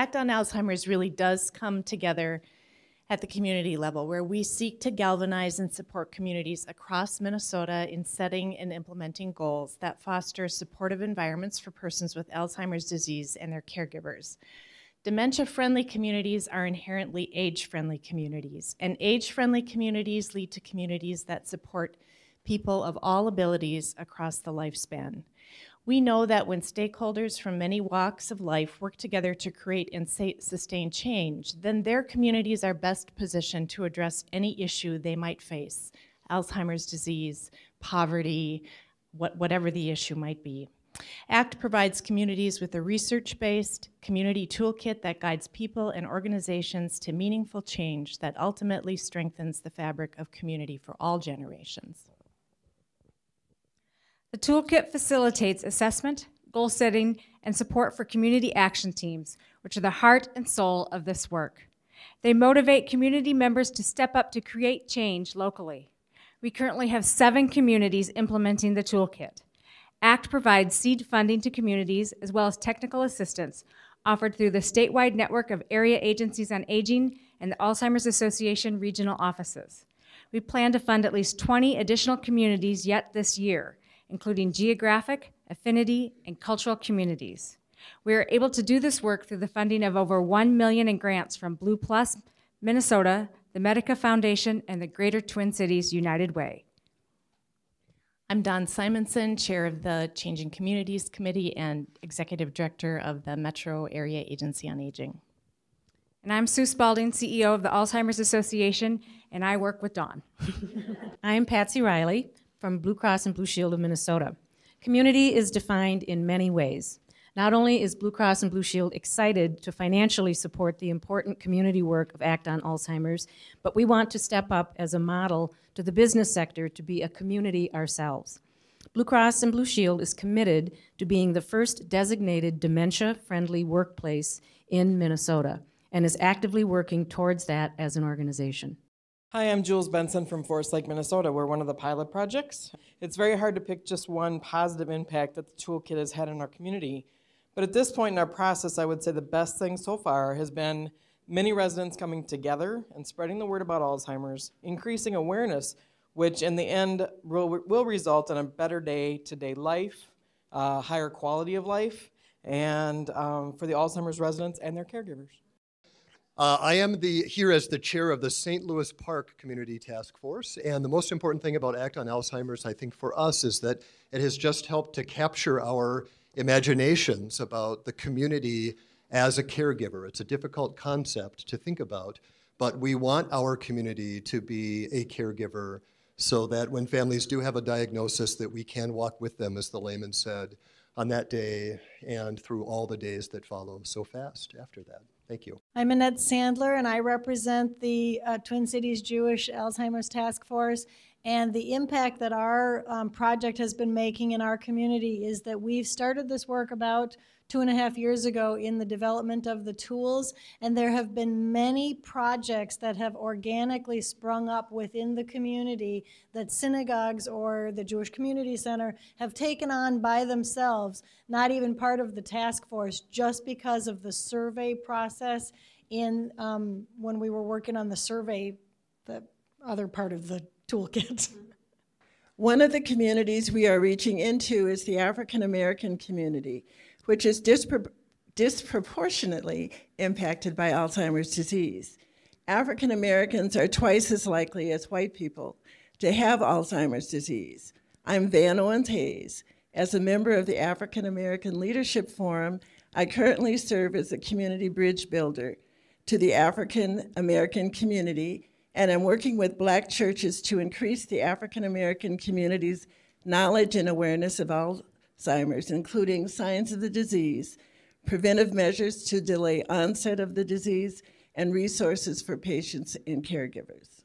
Act on Alzheimer's really does come together at the community level, where we seek to galvanize and support communities across Minnesota in setting and implementing goals that foster supportive environments for persons with Alzheimer's disease and their caregivers. Dementia-friendly communities are inherently age-friendly communities, and age-friendly communities lead to communities that support people of all abilities across the lifespan. We know that when stakeholders from many walks of life work together to create and sustain change, then their communities are best positioned to address any issue they might face: Alzheimer's disease, poverty, whatever the issue might be. ACT provides communities with a research-based community toolkit that guides people and organizations to meaningful change that ultimately strengthens the fabric of community for all generations. The toolkit facilitates assessment, goal setting, and support for community action teams, which are the heart and soul of this work. They motivate community members to step up to create change locally. We currently have 7 communities implementing the toolkit. ACT provides seed funding to communities as well as technical assistance offered through the statewide network of area agencies on aging and the Alzheimer's Association regional offices. We plan to fund at least 20 additional communities yet this year, including geographic, affinity, and cultural communities. We are able to do this work through the funding of over $1 million in grants from BlueCross, Minnesota, the Medica Foundation, and the Greater Twin Cities United Way. I'm Dawn Simonson, Chair of the Changing Communities Committee and Executive Director of the Metro Area Agency on Aging. And I'm Sue Spalding, CEO of the Alzheimer's Association, and I work with Dawn. I'm Patsy Riley from BlueCross and BlueShield of Minnesota. Community is defined in many ways. Not only is BlueCross and BlueShield excited to financially support the important community work of ACT on Alzheimer's, but we want to step up as a model to the business sector to be a community ourselves. BlueCross and BlueShield is committed to being the first designated dementia-friendly workplace in Minnesota and is actively working towards that as an organization. Hi, I'm Jules Benson from Forest Lake, Minnesota. We're one of the pilot projects. It's very hard to pick just one positive impact that the toolkit has had in our community. But at this point in our process, I would say the best thing so far has been many residents coming together and spreading the word about Alzheimer's, increasing awareness, which in the end will result in a better day-to-day life, higher quality of life, and for the Alzheimer's residents and their caregivers. I am here as the chair of the St. Louis Park Community Task Force, and the most important thing about ACT on Alzheimer's, I think, for us is that it has just helped to capture our imaginations about the community as a caregiver. It's a difficult concept to think about, but we want our community to be a caregiver so that when families do have a diagnosis that we can walk with them, as the layman said, on that day and through all the days that follow so fast after that. Thank you. I'm Annette Sandler, and I represent the Twin Cities Jewish Alzheimer's Task Force. And the impact that our project has been making in our community is that we've started this work about 2.5 years ago in the development of the tools, and there have been many projects that have organically sprung up within the community that synagogues or the Jewish Community Center have taken on by themselves, not even part of the task force, just because of the survey process in when we were working on the survey, the other part of the toolkit. One of the communities we are reaching into is the African American community, which is disproportionately impacted by Alzheimer's disease. African Americans are twice as likely as white people to have Alzheimer's disease. I'm Vanne Hayes. As a member of the African American Leadership Forum, I currently serve as a community bridge builder to the African American community, and I'm working with Black churches to increase the African American community's knowledge and awareness of Alzheimer's, including signs of the disease, preventive measures to delay onset of the disease, and resources for patients and caregivers.